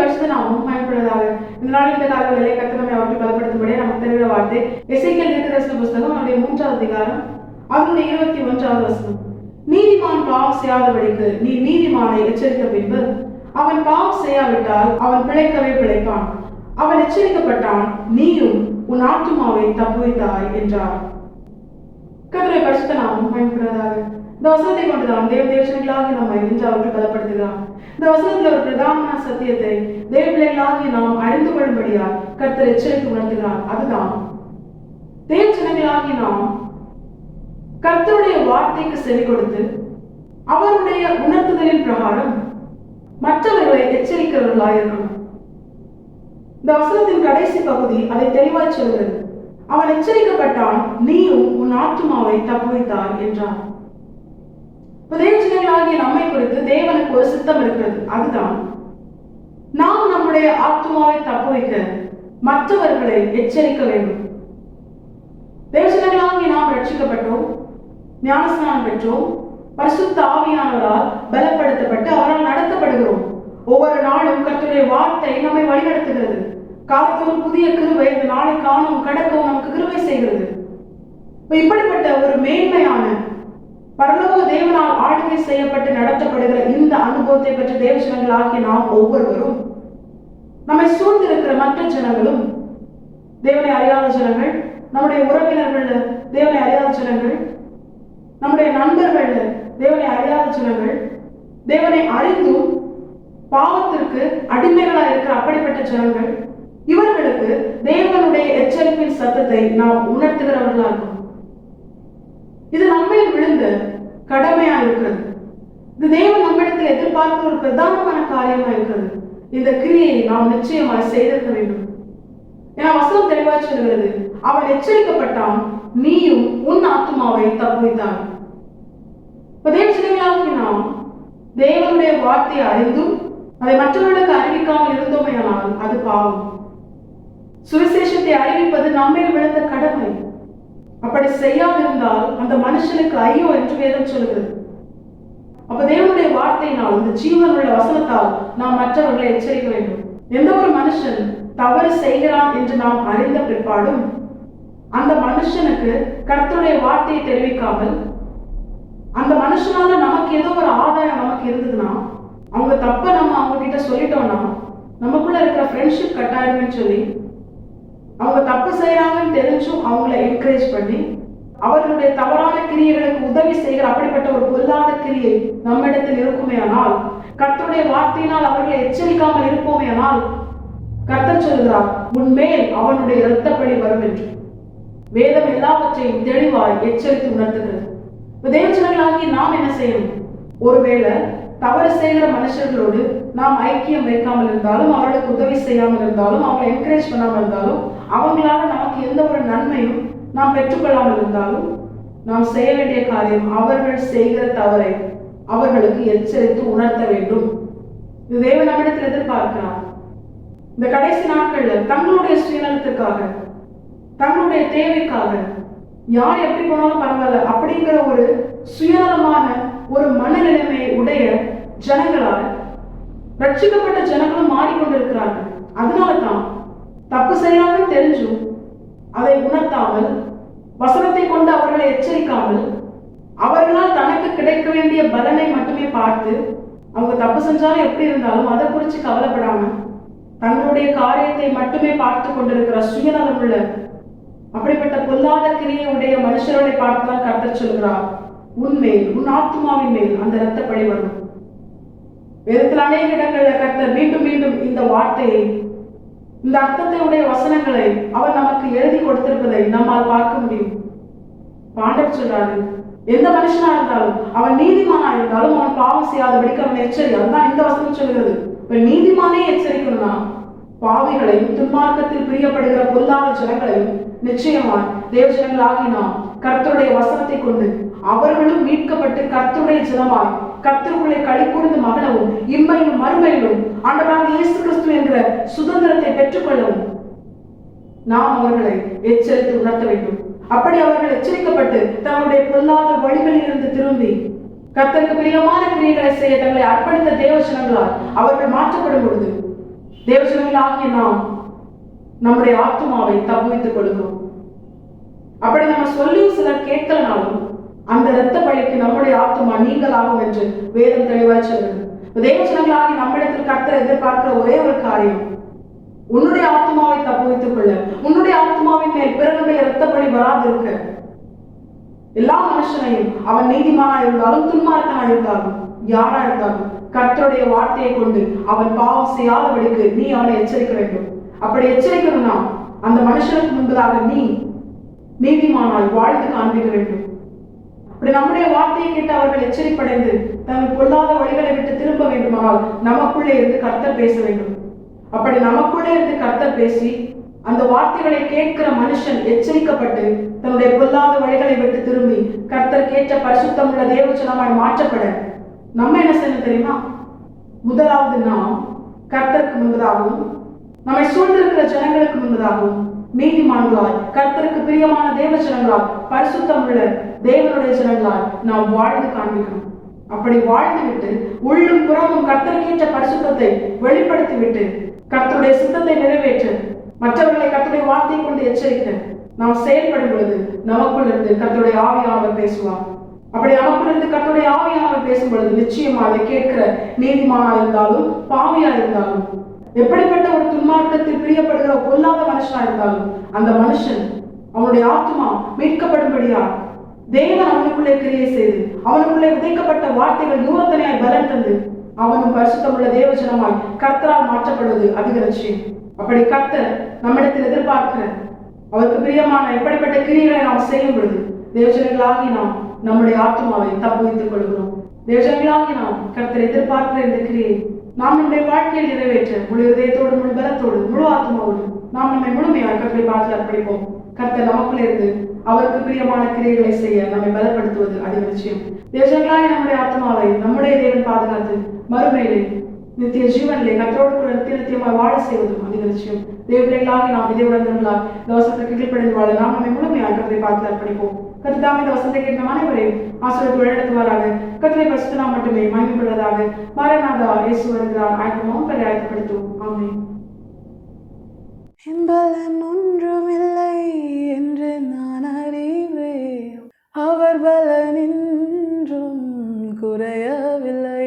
பரிசுத்த நாமம் பயன்படுவதாக. இந்த நாள் இந்த காலங்களிலே கர்த்தர் நம்மை அவற்றை பலப்படுத்தும்படியே நமக்கு தெரிகிற வார்த்தை எசேக்கியேல் தீர்க்கதரிசன புஸ்தகம் அவருடைய 3வது அதிகாரம் அதனுடைய 21வது வசனம். நீதிமான் பாவம் செய்யாதபடிக்கு நீ நீதிமானை எச்சரித்த பின்பு அவன் பாவம் செய்யாவிட்டால் அவன் பிழைக்கவே பிழைப்பான். அவன் எச்சரிக்கப்பட்டான், நீயும் உன் ஆத்துமாவை தப்புவித்தாய் என்றார். கர்த்தருடைய பரிசுத்த நாமம் பயன்படுவதாக. இந்த வசனத்தை கொண்டுதான் தேவதேவர்களாகி நம்மை இன்று அவர்கள் பலப்படுத்துகிறார். இந்த வசனத்தில் ஒரு பிரதான சத்தியத்தை தேவ பிள்ளைகளாகி நாம் அறிந்து கொள்ளும்படியால் கர்த்தர் எச்சரித்து உணர்த்துகிறார். அதுதான் தேவ ஜனங்களாகி நாம் கர்த்தருடைய வார்த்தைக்கு செவி கொடுத்து அவருடைய உணர்த்துதலின் பிரகாரம் மற்றவர்களை எச்சரிக்கிறவர்களாயிருக்கணும். இந்த வசனத்தின் கடைசி பகுதி அதை தெளிவாய் சொல்கிறது. அவன் எச்சரிக்கப்பட்டான், நீயும் உன் ஆத்துமாவை தப்புவித்தாய் என்றார். தேவஜனங்களாகிய நம்மை குறித்து தேவனுக்கு ஒரு சித்தம் இருக்கிறது. அதுதான் நாம் நம்முடைய ஆத்துமாவை தப்புவிக்க மற்றவர்களை எச்சரிக்க வேண்டும். தேவஜனங்களாகிய நாம் ரட்சிக்கப்பட்டோம், ஞானஸ்நானம் பெற்றோம், பரிசுத்த ஆவியானவரால் பலப்படுத்தப்பட்டு அவரால் நடத்தப்படுகிறோம். ஒவ்வொரு நாளும் கர்த்தருடைய வார்த்தை நம்மை வழிநடத்துகிறது. காலத்தோறும் புதிய கிருபை இந்த நாளை காணவும் கடக்கவும் நமக்கு கிருபை செய்கிறது. இப்படிப்பட்ட ஒரு மேன்மையான பரலோக தேவனால் ஆளுகை செய்யப்பட்டு நடத்தப்படுகிற இந்த அனுபவத்தை பற்றி தேவஜனங்களாகிய நாம் ஒவ்வொருவரும், நம்மை சூழ்ந்திருக்கிற மற்ற ஜனங்களும், தேவனை அறியாத ஜனங்கள், நம்முடைய உறவினர்கள் தேவனை அறியாத ஜனங்கள், நம்முடைய நண்பர்கள் தேவனை அறியாத ஜனங்கள், தேவனை அறிந்தும் பாவத்திற்கு அடிமைகளாக இருக்கிற அப்படிப்பட்ட ஜனங்கள், இவர்களுக்கு தேவனுடைய எச்சரிப்பின் சத்தத்தை நாம் உணர்த்துகிறவர்களாகும். இது நம்மையில் விழுந்த கடமையா இருக்கிறது. இது தேவன் நம்மிடத்தில் எதிர்பார்க்கிற ஒரு பிரதானமான காரியமா இருக்கிறது. இந்த கிரியை நாம் நிச்சயமாய் செய்திருக்க வேண்டும். ஏன்னா வசனம் தெளிவாய் சொல்கிறது, அவன் எச்சரிக்கப்பட்டான், நீயும் உன் ஆத்துமாவை தப்புவித்தாய். தேவஜனங்களாகிய நாம் தேவனுடைய வார்த்தையை அறிந்தும் அதை மற்றவர்களுக்கு அறிவிக்காமல் இருந்தோமையானால் அது பாவம். சுவிசேஷத்தை அறிவிப்பது நம்மையில் விழுந்த கடமை. அப்படி செய்யாதிருந்தால் அந்த மனுஷனுக்கு ஐயோ என்று வேதம் சொல்கிறது. அப்ப தேவனுடைய வார்த்தையினால், இந்த ஜீவனுள்ள வசனத்தால் நாம் மற்றவர்களை எச்சரிக்க வேண்டும். எந்த ஒரு மனுஷன் தவறு செய்கிறான் என்று நாம் அறிந்த பிற்பாடும் அந்த மனுஷனுக்கு கர்த்தருடைய வார்த்தையை தெரிவிக்காமல், அந்த மனுஷனால நமக்கு ஏதோ ஒரு ஆதாயம் நமக்கு இருந்ததுன்னா, அவங்க தப்ப நம்ம அவங்க கிட்ட சொல்லிட்டோம்னா நமக்குள்ள இருக்கிற ஃப்ரெண்ட்ஷிப் கட்டாயம்னு சொல்லி, அவங்க தப்பு செய்யறாங்கன்னு தெரிஞ்சும் அவங்கள என்கரேஜ் பண்ணி அவர்களுடைய தவறான கிரியைகளுக்கு உதவி செய்கிற அப்படிப்பட்ட ஒரு பொல்லாத கிரியை நம்மிடத்தில் இருக்குமே ஆனால், கர்த்தருடைய வார்த்தையினால் அவர்களை எச்சரிக்காமல் இருப்போமே ஆனால், கர்த்தர் சொல்கிறார், உன்மேல் அவனுடைய இரத்தப்பழி வரும் என்று. வேதம் எல்லாவற்றையும் தெளிவாய் எச்சரித்து உணர்த்துகிறது. தேவஜனங்களாகி நாம் என்ன செய்யணும்? ஒருவேளை தவறு செய்கிற மனுஷர்களோடு நாம் ஐக்கியம் வைக்காமல் இருந்தாலும், அவர்களுக்கு உதவி செய்யாமல் இருந்தாலும், அவங்களை என்கரேஜ் பண்ணாமல் இருந்தாலும், அவங்களால நமக்கு எந்த ஒரு நன்மையும் நாம் பெற்றுக்கொள்ளாமல் இருந்தாலும், நாம் செய்ய வேண்டிய காரியம் அவர்கள் செய்கிற தவறை அவர்களுக்கு எச்சரித்து உணர்த்த வேண்டும். இது தேவன் நம்மிடத்தில் எதிர்பார்க்கிறார். இந்த கடைசி நாட்கள்ல தங்களுடைய சுயநலத்துக்காக, தங்களுடைய தேவைக்காக, யார் எப்படி போனாலும் பரவாயில்ல அப்படிங்கிற ஒரு சுயநலமான ஒரு மனநிலைமையை உடைய ஜனங்களால் ரட்சிக்கப்பட்ட ஜனங்களும் மாறிக்கொண்டிருக்கிறார்கள். அதனால்தான் தப்பு செய்யறாங்கன்னு தெரிஞ்சும் அதை உணர்த்தாமல், வசனத்தை கொண்டு அவர்களை எச்சரிக்காமல், அவர்களால் தனக்கு கிடைக்க வேண்டிய பலனை மட்டுமே பார்த்து, அவங்க தப்பு செஞ்சாலும் எப்படி இருந்தாலும் அதை குறித்து கவலைப்படாம தங்களுடைய காரியத்தை மட்டுமே பார்த்து கொண்டிருக்கிற சுயநலம் உள்ள அப்படிப்பட்ட பொல்லாத கிரியை உடைய மனுஷர்களை பார்த்துதான் கர்த்தர் சொல்கிறார், உன்மேல் உன் ஆத்துமாவின் மேல் அந்த இரத்தப்பழி வரும். வேதத்தில் அநேக இடங்கள்ல கர்த்தர் மீண்டும் மீண்டும் இந்த வார்த்தையை, இந்த அர்த்தத்தை உடைய வசனங்களை அவர் நமக்கு எழுதி கொடுத்திருப்பதை நம்மால் பார்க்க முடியும். ஆண்டவர் சொல்றாரு, எந்த மனுஷனா இருந்தாலும், அவன் நீதிமானா இருந்தாலும் அவன் பாவம் செய்யாதபடிக்கு அவன் எச்சரி. அதுதான் இந்த வசனம் சொல்கிறது. இப்ப நீதிமானே எச்சரிக்கணும்னா பாவிகளையும் துன்மார்க்கத்தில் பிரியப்படுகிற பொல்லாத ஜனங்களையும் நிச்சயமாய் தேவஜனங்களாகி நாம் கர்த்தருடைய வசனத்தை கொண்டு அவர்களும் மீட்கப்பட்டு கர்த்தருடைய ஜனமாய் கர்த்தருக்குள்ளே களி கூர்ந்து மகிழவும், இம்மையிலும் மறுமையிலும் ஆண்டவராகிய இயேசு கிறிஸ்து என்கிற சுதந்திரத்தை பெற்றுக்கொள்ளவும் நாம் அவர்களை எச்சரித்து உணர்த்த வேண்டும். அப்படி அவர்கள் எச்சரிக்கப்பட்டு தங்களுடைய பொல்லாத வழிகளில் இருந்து திரும்பி கர்த்தருக்கு பிரியமான கிரியைகளை செய்ய தங்களை அர்ப்பணித்த தேவஜனங்களால் அவர்கள் மாற்றப்படும் பொழுது தேவஜனங்களாகிய நாம் நம்முடைய ஆத்மாவை தப்புவித்துக் கொள்கிறோம். அப்படி நம்ம சொல்லியும் சிலர் கேட்கலனாலும் அந்த இரத்த பழிக்கு நம்முடைய ஆத்மா நீங்களாகும் என்று வேதம் தெளிவாய் சொல்கிறது. தேவஜனங்களாகி நம்மிடத்தில் கர்த்தர் எதிர்பார்க்கிற ஒரே ஒரு காரியம், உன்னுடைய ஆத்மாவை தப்புவித்துக் கொள்ள, உன்னுடைய ஆத்மாவின் மேல் பிறனுடைய இரத்த பழி வராது இருக்க. எல்லா மனுஷனையும் அவன் நீதிமானா இருந்தாலும் துன்மார்க்கனா இருந்தாலும் யாரா இருந்தாலும் கர்த்தருடைய வார்த்தையை கொண்டு அவன் பாவம் செய்யாதபடிக்கு நீ அவனை எச்சரிக்க வேண்டும். அப்படி எச்சரிக்கணும்னா அந்த மனுஷனுக்கு முன்பதாக நீ நீதிமானாய் வாழ்ந்து காண்பிக்க வேண்டும். அப்படி நம்முடைய வார்த்தையை கேட்டு அவர்கள் எச்சரிப்படைந்து தங்கள் பொல்லாத வழிகளை விட்டு திரும்ப வேண்டுமானால் நமக்குள்ளே இருந்து கர்த்தர் பேச வேண்டும். அப்படி நமக்குள்ளே இருந்து கர்த்தர் பேசி அந்த வார்த்தைகளை கேட்கிற மனுஷன் எச்சரிக்கப்பட்டு தன்னுடைய பொல்லாத வழிகளை விட்டு திரும்பி கர்த்தர் கேட்ட பரிசுத்தம் உள்ள தேவஜனமாய் மாற்றப்பட நம்ம என்ன செய்யணும் தெரியுமா? முதலாவது நாம் கர்த்தருக்கு முன்பதாகவும் நம்மை சூழ்ந்திருக்கிற ஜனங்களுக்கு முன்பதாகவும் நீதிமான்களாய் கர்த்தருக்கு பிரியமான தேவ ஜனங்களாய் பரிசுத்தம் உள்ள தேவனுடைய ஜனங்களாய் நாம் வாழ்ந்து காண்பிக்கணும். அப்படி வாழ்ந்து விட்டு உள்ளும் புறமும் கர்த்தருக்கேற்ற பரிசுத்தத்தை வெளிப்படுத்தி விட்டு கர்த்தருடைய சித்தத்தை நிறைவேற்ற மற்றவர்களை கர்த்தருடைய வார்த்தையை கொண்டு எச்சரிக்க நாம் செயல்படும் பொழுது நமக்குள் இருந்து கர்த்தருடைய ஆவியானவர் பேசுவார். அப்படி நமக்குள் இருந்து கர்த்தருடைய ஆவியானவர் பேசும் பொழுது நிச்சயமா அதை கேட்கிற நீதிமானா இருந்தாலும் பாவியா இருந்தாலும் எப்படிப்பட்ட ஒரு துன்மார்க்கத்தில் பிரியப்படுகிற பொல்லாத மனுஷனா இருந்தாலும் அந்த மனுஷன் அவனுடைய ஆத்மா மீட்கப்படும்படியா தேவன் அவனுக்குள்ளே கிரியை செய்து அவனுக்குள்ளே விதைக்கப்பட்ட வார்த்தைகள் நூறத்தனையாய் பலன் தந்து அவனும் பரிசுத்தமுள்ள தேவஜனமாய் கர்த்தரால் மாற்றப்படுவது அதிக நிச்சயம். அப்படி கர்த்தர் நம்மிடத்தில் எதிர்பார்க்கிற அவருக்கு பிரியமான எப்படிப்பட்ட கிரியைகளை நாம் செய்யும் பொழுது தேவஜனங்களாகி நாம் நம்முடைய ஆத்மாவை தப்புவித்துக் கொள்கிறோம். தேவஜனங்களாகி நாம் கர்த்தர் எதிர்பார்க்கிற இந்த கிரியை நாம் நம்முடைய வாழ்க்கையில் நிறைவேற்ற முழு இதயத்தோடு முழு பலத்தோடு முழு ஆத்மாவோடு நாம் நம்மை முழுமையாக கர்த்தரை பார்த்து அர்ப்பணிப்போம். கர்த்தர் நமக்குள்ளே இருந்து அவருக்கு பிரியமான கிரியைகளை செய்ய நம்மை பலப்படுத்துவது அதிக நிச்சயம். தேவஜனங்களாகி நம்முடைய ஆத்மாவை நம்முடைய தேவன் பாதுகாத்து மறுமையிலே நித்திய ஜீவனிலே கர்த்தரோடு கூட நித்தியமாய் வாழ செய்வதும் அதிக நிச்சயம். தேவர்களாகி நாம் இதேவுடன்களால் இந்த வசனத்துக்கு கீழ்ப்படைந்து வாழ நாம் நம்மை முழுமையாக கர்த்தரை பார்த்து அர்ப்பணிப்போம். கர்த்தாவே இந்த வசனத்தை கேட்ட அனைவரையும் ஆசீர்வதித்து வழிநடத்துவாராக. கர்த்தரை பரிசுத்த நாம் மட்டுமே மகிமைப்படுவதாக. மாரநாதா இயேசு வருகிறார். ஆயத்தமாகவும் பெரிய ஆயத்தப்படுத்துவோம். ஆமென். பலன் ஒன்றுமில்லை என்று நான் அறிவேன், அவர் பலனின்றும் குறையவில்லை.